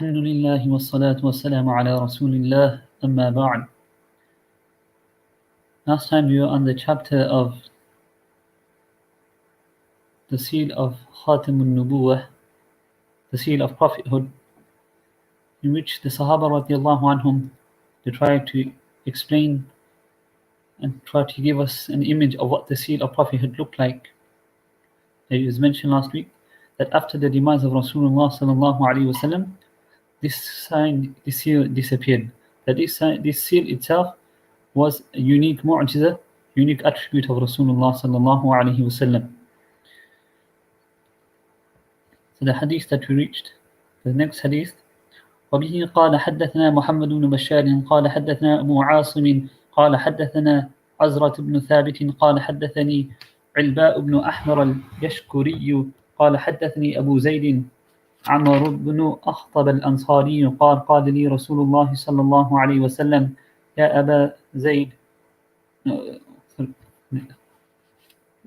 Alhamdulillah wassalatu wassalamu ala Rasulillah amma ba'd. Last time we were on the chapter of the seal of Nubuwwah, the seal of prophethood, in which the Sahaba radiallahu anhum, they tried to explain and try to give us an image of what the seal of prophethood looked like. It was mentioned last week that after the demise of Rasulullah sallallahu alaihi wasallam, this seal disappeared. That this seal itself was a unique mu'jiza, unique attribute of Rasulullah sallallahu alaihi wasallam. So the hadith that we reached, the next hadith, وبه قال حدثنا محمد بن بشار قال حدثنا أبو عاصم قال حدثنا عزرة بن ثابت قال حدثني علباء بن أحمر اليشكري قال حدثني أبو زيد عمر بن أخطب الأنصاري قال قال لي رسول الله صلى الله عليه وسلم يا أبا زيد.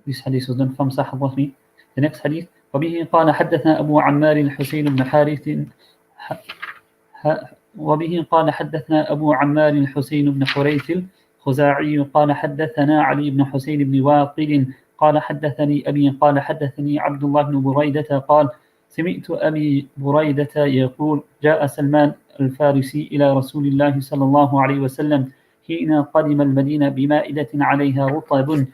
This hadith was done from Sahih. The next hadith, وبه قال حدثنا أبو عمار الحسين بن حارث وبه قال حدثنا أبو عمار الحسين بن حريث الخزاعي قال حدثنا علي بن حسين بن واقد قال حدثني أبي قال حدثني عبد الله بن بريدة قال سمعت أبي بريدة يقول جاء سلمان الفارسي إلى رسول الله صلى الله عليه وسلم حين قدم المدينة بمائدة عليها رطب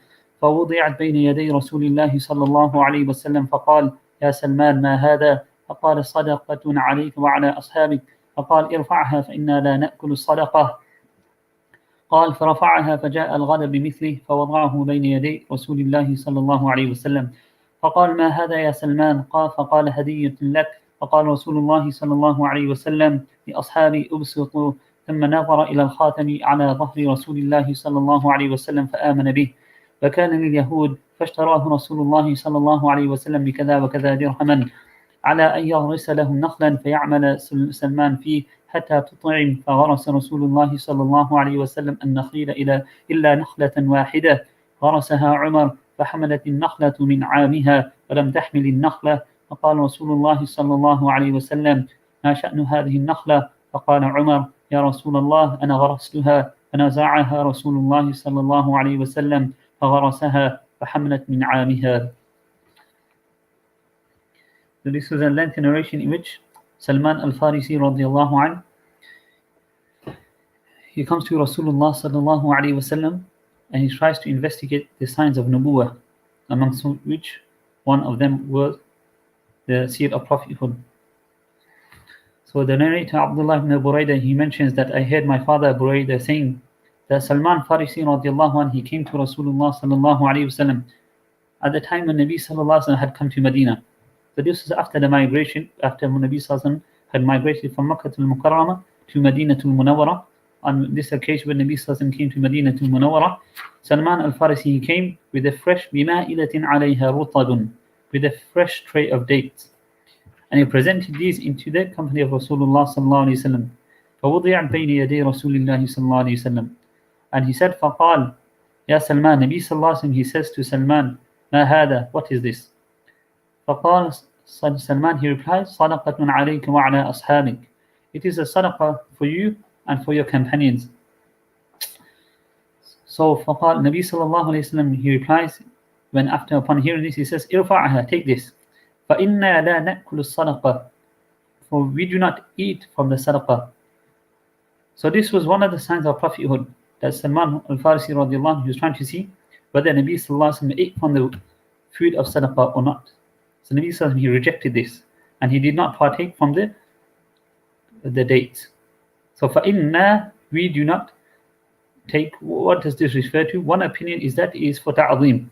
فوضعت بين يدي رسول الله صلى الله عليه وسلم فقال يا سلمان ما هذا؟ فقال صدقة عليك وعلى أصحابك. فقال ارفعها فإنا لا نأكل الصدقة. قال فرفعها فجاء الغد بمثله فوضعه بين يدي رسول الله صلى الله عليه وسلم. فقال ما هذا يا سلمان؟ قال فقال هدية لك. فقال رسول الله صلى الله عليه وسلم لأصحابي أبسطوا. ثم نظر إلى الخاتم على ظهر رسول الله صلى الله عليه وسلم فآمن به. فكان لليهود فاشتراه رسول الله صلى الله عليه وسلم بكذا وكذا درهما على أن يغرس لهم نخلا فيعمل سلمان فيه حتى تطعم. فغرس رسول الله صلى الله عليه وسلم النخيل إلا نخلة واحدة غرسها عمر فحملت النخلة من عامها ولم تحمل النخلة. فقال رسول الله صلى الله عليه وسلم ما شأن هذه النخلة؟ فقال عمر يا رسول الله أنا غرستها. فنزعها رسول الله صلى الله عليه وسلم فغرسها فحملت من عامها. So this is a lengthy narration in which Salman al-Farisi radiallahu anhu, he comes to Rasulullah sallallahu alayhi wasallam and he tries to investigate the signs of Nubuwwah, amongst which one of them was the seal of prophethood. So the narrator Abdullah ibn Burayda, he mentions that I heard my father Burayda saying that Salman Farisi radiallahu anhu, he came to Rasulullah sallallahu alayhi wasallam at the time when Nabi sallallahu alayhi wasallam had come to Medina. So this is after the migration, after Nabi sallallahu alayhi wasallam had migrated from Makkah al-Mukarramah to Medina al-Munawwarah. On this occasion when Nabi sallallahu alayhi wasallam came to Medina al-Munawwarah, Salman al-Farisi, he came with a fresh bima'ilatin alayha rutabun, with a fresh tray of dates. And he presented these into the company of Rasulullah sallallahu alayhi wasallam. فوضع بين يدي رسول الله صلى الله عليه وسلم. And he said, فقال يا سلمان, Nabi sallallahu alayhi wasallam, he says to Salman, ما هذا? What is this? فقال Salman, he replies, صدقة عليك وعلى أصحابك. It is a sadaqah for you and for your companions. So فقال Nabi sallallahu alayhi wasallam, he replies, when upon hearing this, he says, ارفعها, take this. فإنا لا نأكل الصدقة, for we do not eat from the sadaqah. So this was one of the signs of prophethood, that Salman al-Farisi radiallahu anhu, he was trying to see whether Nabi sallallahu alayhi wasallam ate from the food of sadaqah or not. So Nabi sallallahu alayhi wasallam, he rejected this and he did not partake from the dates. So فإنا, we do not take. What does this refer to? One opinion is that it is for ta'zim,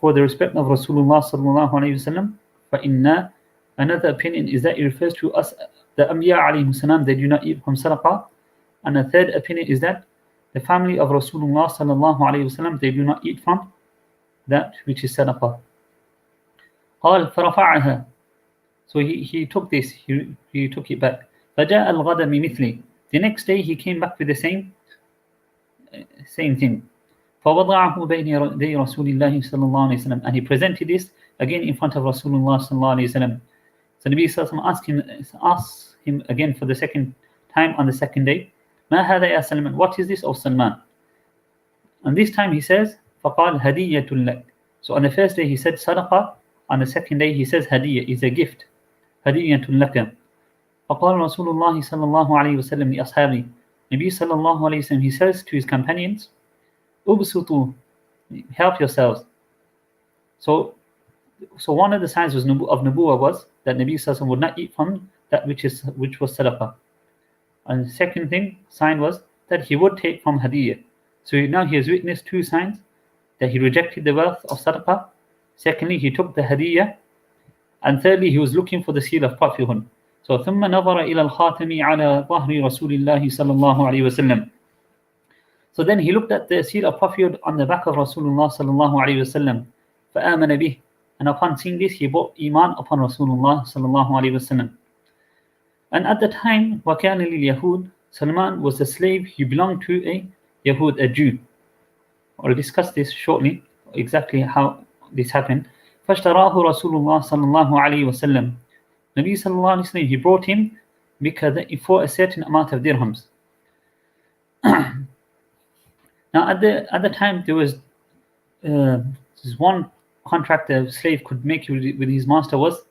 for the respect of Rasulullah sallallahu alayhi wasallam. فإنا, another opinion is that it refers to us, the Anbiya alayhi salam, they do not eat from sadaqah. And a third opinion is that the family of Rasulullah sallallahu alayhi wasallam, they do not eat from that which is sadaqah. قال فرفعها, so he took this, he took it back. فجاء الغد بمثله, the next day he came back with the same thing. فوضعه بين يدي رسول الله صلى الله عليه وسلم, and he presented this again in front of Rasulullah صلى الله عليه وسلم. So Nabi Sallallahu asked him again for the second time on the second day, Ma hada ya Salman, what is this, O Salman? And this time he says, فَقَالْ هَدِيَّةٌ لَكَ. So on the first day he said sadaqah, on the second day he says hadiyya, is a gift. هَدِيَّةٌ لَكَ. فَقَالَ رَسُولُ اللَّهِ صَلَّى اللَّهُ عَلَيْهِ وَسَلَّمْ لِأَصْحَابِهِ. Nabi sallallahu alayhi wa sallam, he says to his companions, أُبْسُطُوا, help yourselves. So one of the signs of Nubuwwah was that Nabi sallallahu alayhi wa sallam would not eat from that which was sadaqah. And the second sign was that he would take from hadiyya. So now he has witnessed two signs, that he rejected the wealth of sadaqah. Secondly, he took the hadiyya. And thirdly, he was looking for the seal of prophethood. So ثم نظر إلى الخاتم على ظهر رسول الله صلى الله عليه وسلم. So then he looked at the seal of prophethood on the back of Rasulullah صلى الله عليه وسلم. فآمن به. And upon seeing this, he brought iman upon Rasulullah صلى الله عليه وسلم. And at the time, وكان لليهود, Salman was a slave. He belonged to a Yahud, a Jew. I'll discuss this shortly, exactly how this happened. فاشتراه رسول الله صلى الله عليه وسلم. Nabi sallallahu alayhi wa sallam, he brought him for a certain amount of dirhams. Now at the time there was this one contract a slave could make with his master was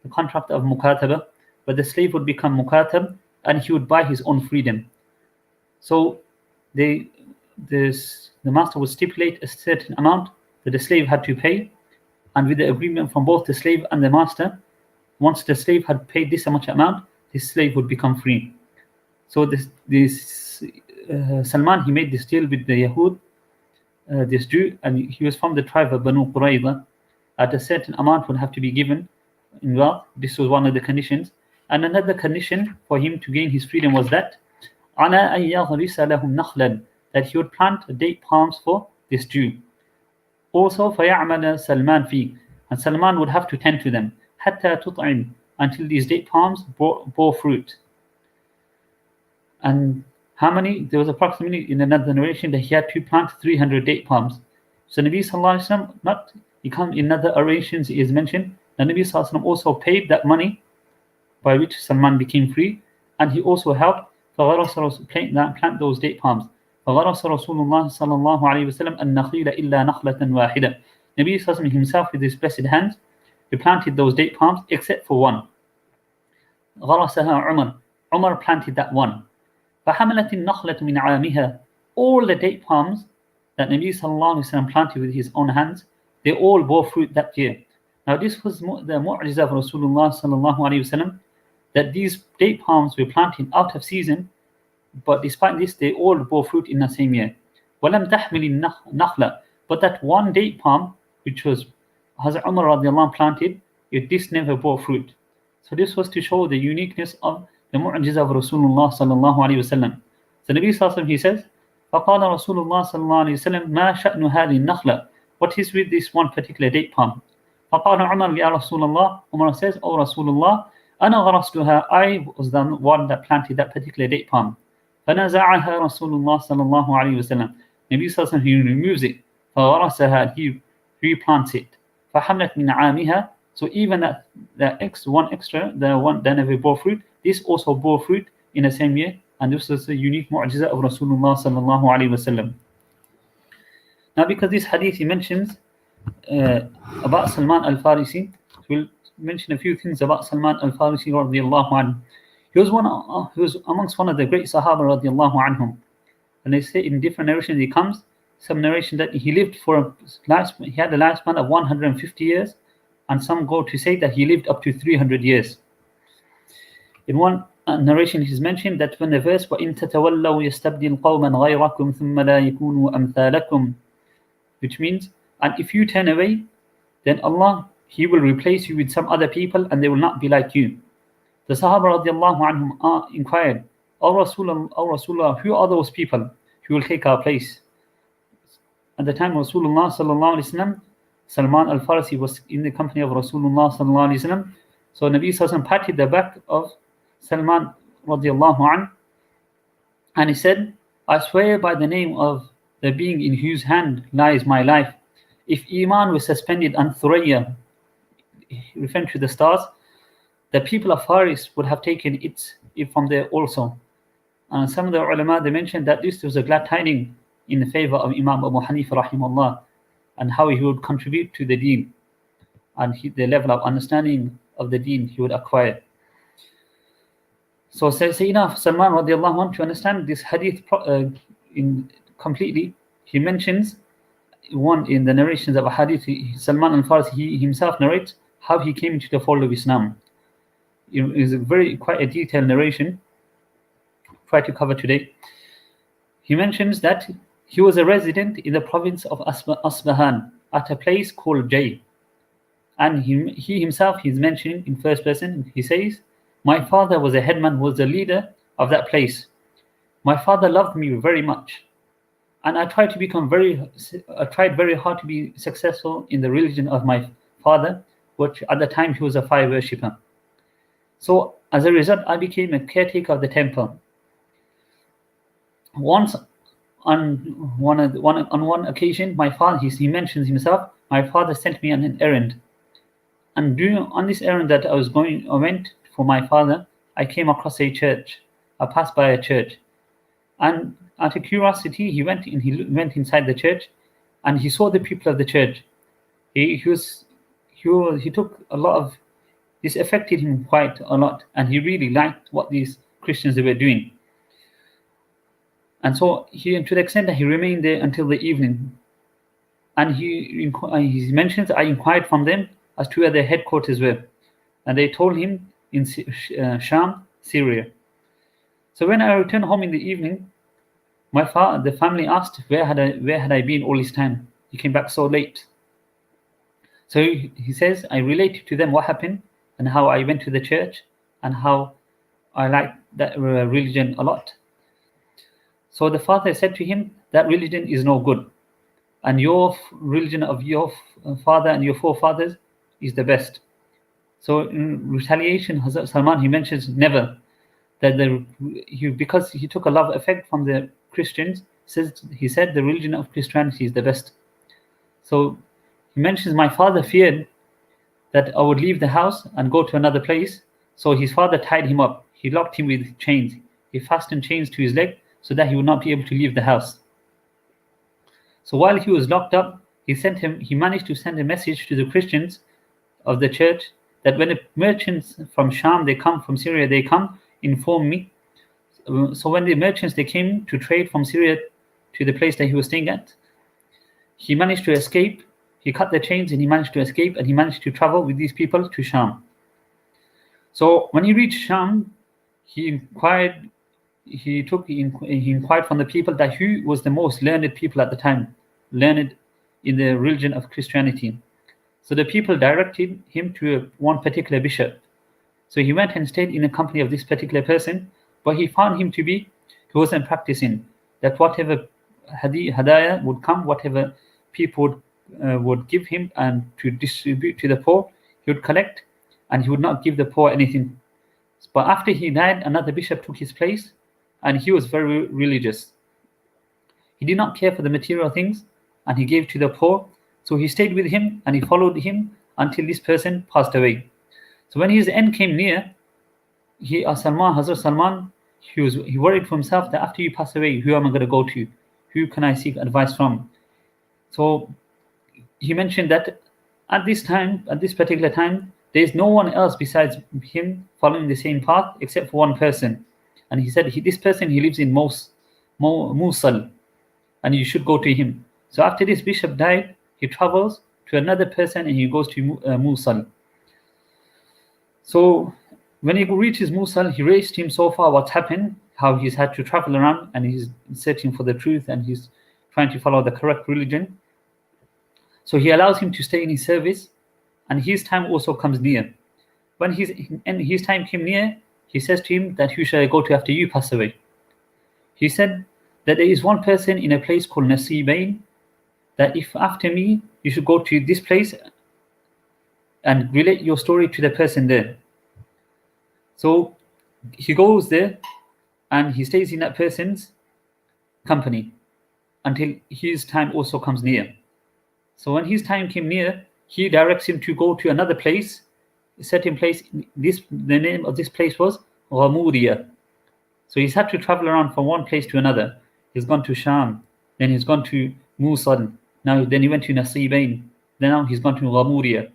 the contract of mukataba, but the slave would become mukatab and he would buy his own freedom. So the master would stipulate a certain amount that the slave had to pay, and with the agreement from both the slave and the master, once the slave had paid this much amount, this slave would become free. So Salman, he made this deal with the Yahud, this Jew, and he was from the tribe of Banu Qurayza. At a certain amount would have to be given in wealth. This was one of the conditions. And another condition for him to gain his freedom was that عَلَىٰ أَن يَغْرِسَ لَهُمْ نَخْلًا, that he would plant date palms for this Jew. Also, فَيَعْمَلَ Salman فِي, and Salman would have to tend to them. حَتَّى تُطْعِمْ, until these date palms bore fruit. And how many? There was approximately, in another narration, that he had to plant 300 date palms. So Nabi sallallahu alaihi wasallam, in other narrations it is mentioned, that Nabi sallallahu alaihi wasallam also paid that money by which Salman became free, and he also helped plant those date palms. فَغَرَسَ رَسُولُ اللَّهِ صَلَّى اللَّهُ عَلَيْهِ وَسَلَّمْ النَّخِيلَ إِلَّا نَخْلَةً وَاحِدَةً. Nabi sallallahu alaihi wasallam himself with his blessed hands, he planted those date palms except for one. غَرَسَهَا Umar planted that one. فَحَمَلَتِ النَّخْلَةُ مِنْ عَامِهَا. All the date palms that Nabi sallallahu alaihi wasallam planted with his own hands, they all bore fruit that year. Now this was the mu'jiza of Rasulullah sallallahu alaihi wasallam, that these date palms were planted out of season, but despite this, they all bore fruit in the same year. وَلَمْ تَحْمِلِ النَّخْلَةِ. But that one date palm, which was Hazrat Umar radiallahu planted, this never bore fruit. So this was to show the uniqueness of the mu'jiza of Rasulullah sallallahu alayhi wasallam. So Nabi sallallahu alayhi wasallam, he says, فَقَالَ رَسُولُ اللَّهِ sallallahu alayhi wasallam مَا شَأْنُ هَذِي النَّخْلَةِ. What is with this one particular date palm? فَقَالَ عُمَرْ يَا رَسُولَ اللَّهِ. Umar says, O Rasulullah, أَنَا غَرَسْتُهَا. I was the one that planted that particular date palm. فَنَزَعَهَا رَسُولُ اللَّهِ sallallahu alayhi wasallam. Nabi sallallahu alayhi wasallam, he removes it. فَغَرَسَهَا, he replants it. فَحَمْلَتْ مِنْ عَامِهَا. So even that one extra, the one that never bore fruit, this also bore fruit in the same year, and this is a unique mu'jiza of Rasulullah sallallahu alayhi wasallam. Now, because this hadith he mentions about Salman al-Farisi, we'll mention a few things about Salman al-Farisi radiyallahu anhu. He was amongst one of the great Sahaba radiyallahu anhum, and they say in different narrations he comes. Some narration that he lived he had a lifespan of 150 years, and some go to say that he lived up to 300 years. In one narration it is mentioned that when the verse وَإِن تَتَوَلَّوْا يَسْتَبْدِلْ قَوْمًا غَيْرَكُمْ ثُمَّ لَا يَكُونُوا أَمْثَالَكُمْ, which means, and if you turn away, then Allah, He will replace you with some other people and they will not be like you. The Sahaba radiallahu anhum inquired, O Rasulullah, who are those people who will take our place? At the time of Rasulullah sallallahu alaihi wasallam, Salman al-Farisi was in the company of Rasulullah sallallahu alaihi wasallam. So Nabi sallallahu alaihi wasallam patted the back of Salman radiallahu anhu, and he said, I swear by the name of the being in whose hand lies my life, if Iman was suspended on Thuraya, referring to the stars, the people of Faris would have taken it from there also. And some of the ulama, they mentioned that this was a glad tidings in favor of Imam Abu Hanifa rahimahullah, and how he would contribute to the deen, and the level of understanding of the deen he would acquire. So Sayyidina Salman radiallahu anh, to understand this hadith completely, he mentions one in the narrations of a hadith. Salman al-Farsi, he himself narrates how he came into the fold of Islam. It is quite a detailed narration. Try to cover today. He mentions that he was a resident in the province of Asbahan at a place called Jay. And he himself, he's mentioning in first person, he says, my father was a headman, was the leader of that place. My father loved me very much. And I tried very hard to be successful in the religion of my father, which at the time he was a fire worshipper. So as a result, I became a caretaker of the temple. Once, on one occasion, my father, he mentions himself, my father sent me on an errand. And on this errand that I went for my father, I came across a church. I passed by a church. And out of curiosity, he went inside the church, and he saw the people of the church. He took a lot of, this affected him quite a lot, and he really liked what these Christians were doing. And so to the extent that he remained there until the evening. And he mentions, I inquired from them as to where their headquarters were. And they told him in Sham, Syria. So when I returned home in the evening, the family asked, where had I been all this time? You came back so late. So he says, I related to them what happened and how I went to the church and how I liked that religion a lot. So the father said to him, that religion is no good. And your religion of your father and your forefathers is the best. So in retaliation, Hazrat Salman, he mentions never, that because he took a love effect from the Christians, he said the religion of Christianity is the best. So he mentions, my father feared that I would leave the house and go to another place. So his father tied him up. He locked him with chains. He fastened chains to his leg so that he would not be able to leave the house. So while he was locked up, he managed to send a message to the Christians of the church that when the merchants from Sham, they come from Syria, they come, inform me. So when the merchants, they came to trade from Syria to the place that he was staying at, he managed to escape. He cut the chains and he managed to escape, and he managed to travel with these people to Sham. So when he reached Sham, he inquired from the people that who was the most learned people at the time, learned in the religion of Christianity. So the people directed him to one particular bishop. So he went and stayed in the company of this particular person, but he found him he wasn't practicing, that whatever hadayah would come, whatever people would give him and to distribute to the poor, he would collect, and he would not give the poor anything. But after he died, another bishop took his place, and he was very religious. He did not care for the material things, and he gave to the poor. So he stayed with him and he followed him until this person passed away. So when his end came near, Hazrat Salman, he worried for himself that after you pass away, who am I going to go to? Who can I seek advice from? So he mentioned that at this particular time, there is no one else besides him following the same path except for one person. And he said, this person, he lives in Mosul, and you should go to him. So after this bishop died, he travels to another person and he goes to Mosul. So when he reaches Mosul, he raised him so far what's happened, how he's had to travel around and he's searching for the truth and he's trying to follow the correct religion. So he allows him to stay in his service, and his time also comes near. When his time came near, he says to him that who shall I go to after you pass away? He said that there is one person in a place called Nasibain, that if after me, you should go to this place and relate your story to the person there. So he goes there and he stays in that person's company until his time also comes near. So when his time came near, he directs him to go to another place certain place. The name of this place was Ghamuriya. So he's had to travel around from one place to another. He's gone to Sham, then he's gone to Musan, then he went to Nasibain, then now he's gone to Ghamuriya.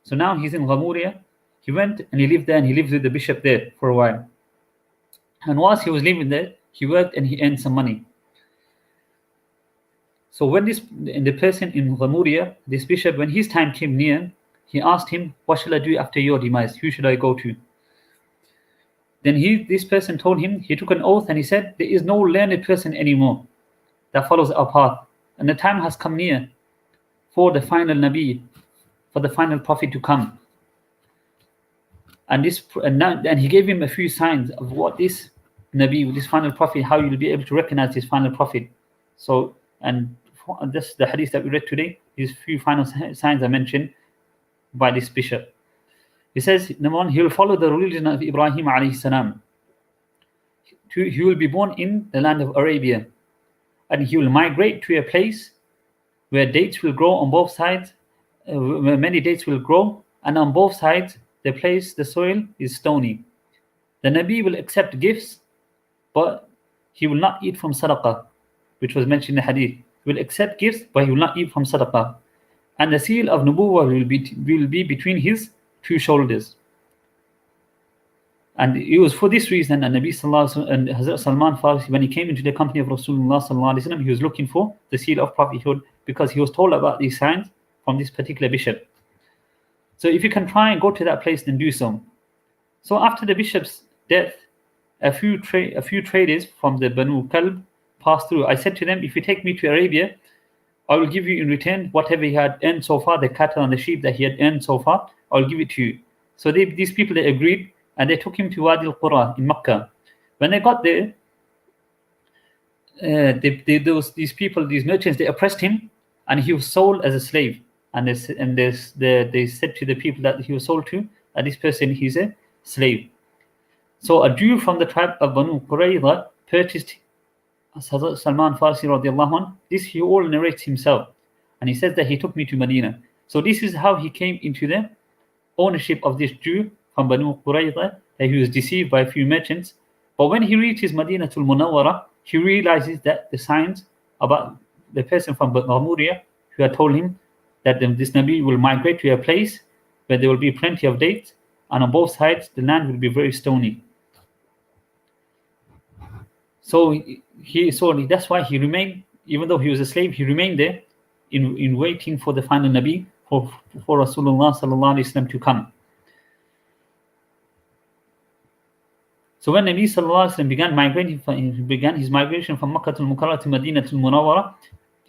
So now he's in Ghamuriya. He went and he lived there, and he lived with the bishop there for a while. And whilst he was living there, he worked and he earned some money. So when the person in Ghamuriya, this bishop, when his time came near, he asked him, what shall I do after your demise? Who should I go to? Then this person told him, he took an oath and he said, there is no learned person anymore that follows our path. And the time has come near for the final Nabi, for the final prophet to come. And he gave him a few signs of what this Nabi, this final prophet, how you will be able to recognize this final prophet. So, and this the hadith that we read today, these few final signs are mentioned by this bishop. He says, number one, he will follow the religion of Ibrahim alayhi salam. He will be born in the land of Arabia, and he will migrate to a place where dates will grow on both sides, where many dates will grow, and on both sides, the soil is stony. The Nabi will accept gifts, but he will not eat from sadaqah, which was mentioned in the hadith. He will accept gifts, but he will not eat from sadaqah. And the seal of Nubuwwah will be between his two shoulders. And it was for this reason that Nabi Sallallahu Alaihi Wasallam and Hazrat Salman Farsi, when he came into the company of Rasulullah Sallallahu Alaihi Wasallam, he was looking for the seal of prophethood, because he was told about these signs from this particular bishop. So if you can try and go to that place, then do so. So after the bishop's death, a few traders from the Banu Kalb passed through. I said to them, if you take me to Arabia, I will give you in return whatever he had earned so far, the cattle and the sheep that he had earned so far, I'll give it to you. So these people, they agreed, and they took him to Wadi al-Qura in Makkah. When they got there, these merchants, they oppressed him, and he was sold as a slave. And they said to the people that he was sold to, that this person, he's a slave. So a Jew from the tribe of Banu Qurayza purchased Salman Farsi radiallahu anh. This he all narrates himself, and he says that he took me to Medina. So this is how he came into the ownership of this Jew from Banu Qurayza, that he was deceived by a few merchants. But when he reaches Madinatul Munawwara, he realizes that the signs about the person from Ghamuriya who had told him that this Nabi will migrate to a place where there will be plenty of dates, and on both sides the land will be very stony. So that's why he remained, even though he was a slave, he remained there in waiting for the final Nabi, for Rasulullah Sallallahu Alaihi Wasallam to come. So when Nabi Sallallahu Alaihi Wasallam began his migration from Makkah al-Mukarramah to Madinah al-Munawwara,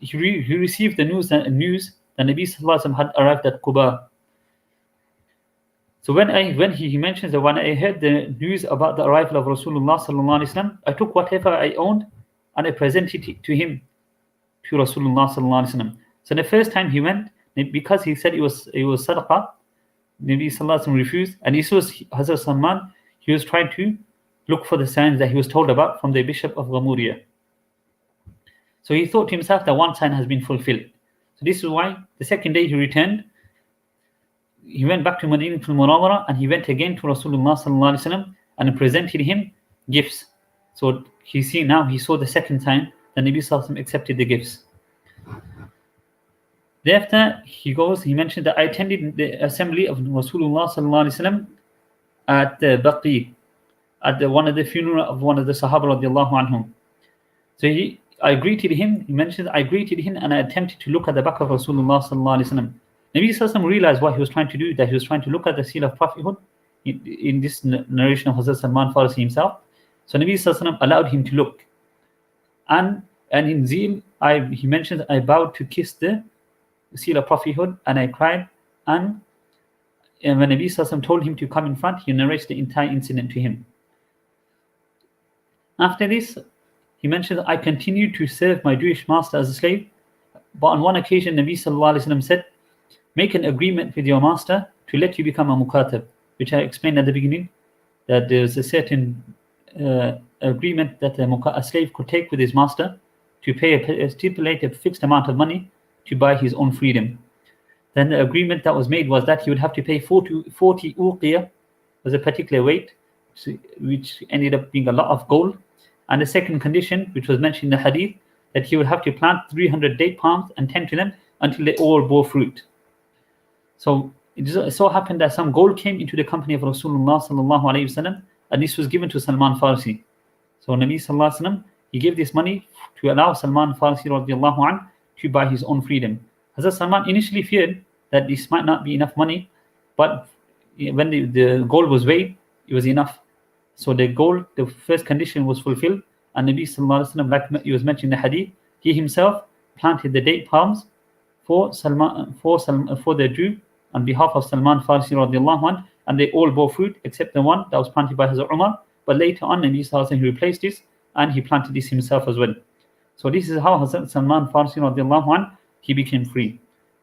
he received the news that Nabi Sallallahu Alaihi Wasallam had arrived at Quba. So when he mentions that when I heard the news about the arrival of Rasulullah Sallallahu Alaihi Wasallam, I took whatever I owned and I presented it to him, to Rasulullah Sallallahu Alaihi Wasallam. So the first time he went, because he said it was sadaqah, Nabi Sallallahu Alaihi Wasallam refused, and this was Hazrat Salman. He was trying to look for the signs that he was told about from the bishop of Ghamuriya. So he thought to himself that one sign has been fulfilled. So this is why the second day he returned. He went back to Madinah al-Munawwara, and he went again to Rasulullah Sallallahu Alaihi Wasallam and presented him gifts. So he saw the second sign that Nabi Sallallahu Alaihi Wasallam accepted the gifts. Thereafter he mentioned that I attended the assembly of Rasulullah Sallallahu Alaihi Wasallam at the Baqi, at one of the funeral of one of the Sahaba radiallahu anhum. So I greeted him. He mentioned I greeted him and I attempted to look at the back of Rasulullah Sallallahu Alaihi Wasallam. Nabi Sallallahu Alaihi Wasallam realized what he was trying to do, that he was trying to look at the seal of prophethood in this narration of Hazrat Salman Farsi himself. So Nabi Sallallahu Alaihi Wasallam allowed him to look. And in zeal, he mentions, I bowed to kiss the seal of prophethood and I cried. And when Nabi Sallallahu Alaihi Wasallam told him to come in front, he narrates the entire incident to him. After this, he mentions, I continued to serve my Jewish master as a slave. But on one occasion, Nabi Sallallahu Alaihi Wasallam said, make an agreement with your master to let you become a mukatab, which I explained at the beginning, that there's a certain agreement that a slave could take with his master to pay a stipulated fixed amount of money to buy his own freedom. then the agreement that was made was that he would have to pay 40 uqiyah, was a particular weight, which ended up being a lot of gold. And the second condition, which was mentioned in the hadith, that he would have to plant 300 date palms and tend to them until they all bore fruit. So it so happened that some gold came into the company of Rasulullah sallallahu alaihi wasallam, and this was given to Salman Farsi. So Nabi sallallahu alaihi wasallam, he gave this money to allow Salman Farsi radiallahu anh to buy his own freedom. Hazrat Salman initially feared that this might not be enough money, but when the gold was weighed, it was enough. So the gold, the first condition was fulfilled, and Nabi sallallahu alaihi wasallam, like it was mentioned in the hadith, he himself planted the date palms for the Jew on behalf of Salman Farsi radiallahu anh, and they all bore fruit except the one that was planted by Hazrat Umar. But later on, Nabi sallallahu alaihi wasallam, he replaced this and he planted this himself as well. So this is how Hazrat Salman Farsi radiallahu anh, he became free.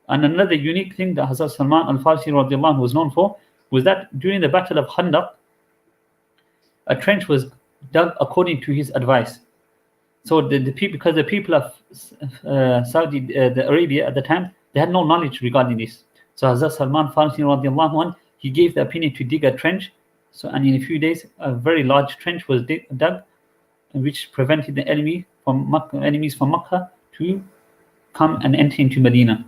And another unique thing that Hazrat Salman al-Farsi radiallahu anh was known for was that during the Battle of Khandaq, a trench was dug according to his advice. So because the people of Saudi Arabia at the time, they had no knowledge regarding this. So Hazrat Salman Farsi radiallahu anh, he gave the opinion to dig a trench. So, and in a few days, a very large trench was dug, which prevented the enemies from Makkah to come and enter into Medina.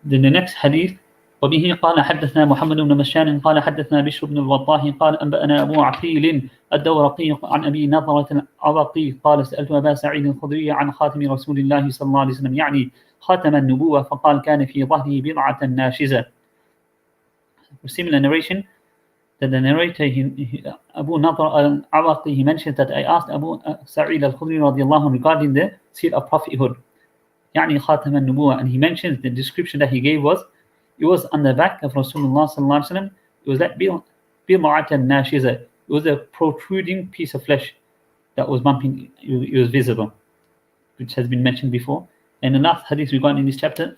Then the next hadith, وبه قال حدثنا محمد بن بشار قال حدثنا بشر بن الوضاح قال أنبأنا أبو عقيل الدورقي عن أبي نضرة العبقي قال سألت أبا سعيد الخدري عن خاتم رسول الله صلى الله عليه وسلم يعني خاتم النبوة فقال كان في ظهره بضعة ناشزة. Similar narration that the narrator Abu Nadr al-Awaqi, he mentioned that I asked Abu Sa'id al-Khudri radiallahu regarding the seal of prophethood, يعني خاتم النبوة, and he mentions the description that he gave was, it was on the back of Rasulullah sallallahu alaihi wasallam. It was like بضعة ناشزة. It was a protruding piece of flesh that was bumping. It was visible, which has been mentioned before. And the last hadith regarding this chapter.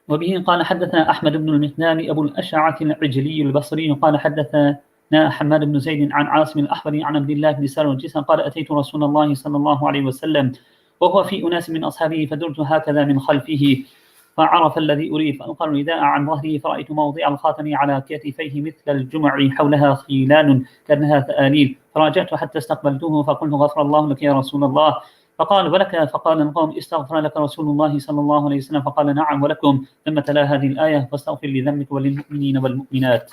وبه قال حدثنا أحمد بن المقدام أبو الأشعث العجلي البصري قال حدثنا حماد بن زيد عن عاصم الأحبري عن عبد الله بن سار الجسم قال أتيت رسول الله صلى الله عليه وسلم وهو في أناس من أصحابه فدرت هكذا من خلفه فعرف الذي أريد فألقى الرداء عن ظهره فرأيت موضع الخاتم على كتفيه مثل الجمع حولها خيلان كأنها ثآليل فراجعت حتى استقبلته فقلت غفر الله لك يا رسول الله فقال ولك فقال القوم استغفر لك رسول الله صلى الله عليه وسلم فقال نعم ولكم ثم تلا هذه الآية فاستغفر لذنبك وللمؤمنين والمؤمنات.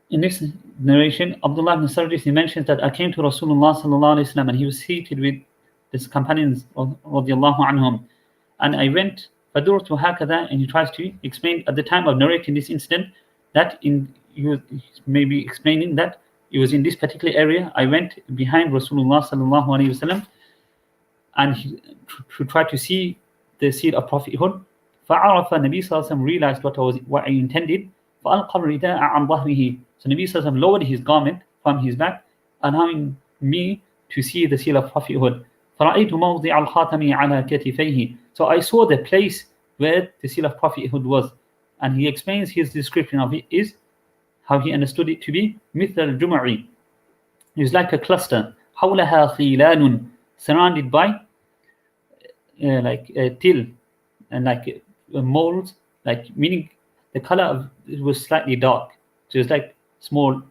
In this narration, Abdullah ibn Sarjis, he mentions that I came to Rasulullah sallallahu alaihi wasallam and he was seated with his companions radiallahu anhum, and I went فدرت هكذا, and he tries to explain at the time of narrating this incident that he was maybe explaining that it was in this particular area. I went behind Rasulullah sallallahu alaihi wasallam and to try to see the seal of prophethood. فعرف Nabi sallallahu alaihi wasallam realized what I intended. فألقى الرداء عن ظهره. So Nabi sallallahu alaihi wasallam lowered his garment from his back, allowing me to see the seal of prophethood. فرأيت موضع الخاتم على كتفيه. So I saw the place where the seal of prophethood was, and he explains his description of it is how he understood it to be مثل الجمع. It was like a cluster. حولها خيلان, surrounded by like a till and like molds, like meaning the color of it was slightly dark. So it was like small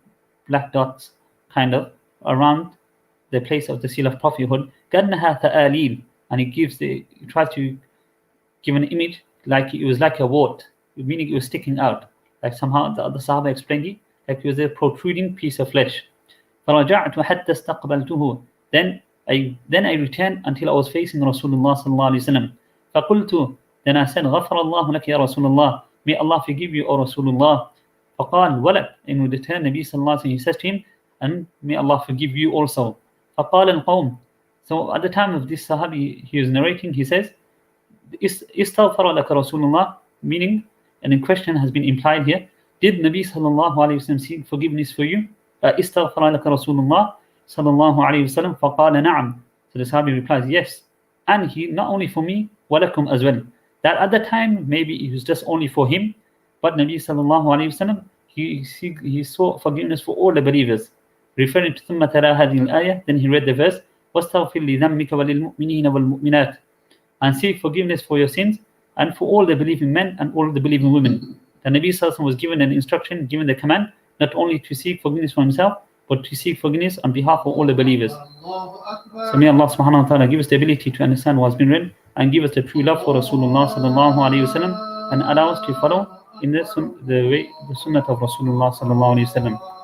black dots kind of around the place of the seal of prophethood. كأنها ثآليل, and it tries to give an image like it was like a wart, meaning it was sticking out. Like somehow the other Sahaba explained it, like it was a protruding piece of flesh. فرجعت حتى استقبلته. Then I returned until I was facing Rasulullah sallallahu alaihi wasallam. فقلت, then I said, غفر الله لك يا رسول الله. May Allah forgive you, O Rasulullah. فقال ولك, in return Nabi sallallahu alaihi wasallam, he says to him, and may Allah forgive you also. فقال القوم. So at the time of this Sahabi, he was narrating, he says, استغفر لك رسول الله, meaning, and in question has been implied here, did Nabi sallallahu alayhi wasallam seek forgiveness for you? استغفر لك رسول الله صلى الله عليه وسلم فقال نعم. So the Sahabi replies, yes, and he not only for me, ولكم as well. That at the time maybe it was just only for him, but Nabi sallallahu alayhi wasallam, he sought forgiveness for all the believers. referring to ثم تلا هذه الآية, then he read the verse, واستغفر لذنبك وللمؤمنين والمؤمنات, and seek forgiveness for your sins and for all the believing men and all the believing women. The Nabi Sallallahu was given an instruction, given the command, not only to seek forgiveness for himself, but to seek forgiveness on behalf of all the believers. So may Allah subhanahu wa ta'ala give us the ability to understand what has been read and give us the true love for Rasulullah sallallahu alayhi wa sallam, and allow us to follow in the sunnah of Rasulullah sallallahu alayhi wa sallam.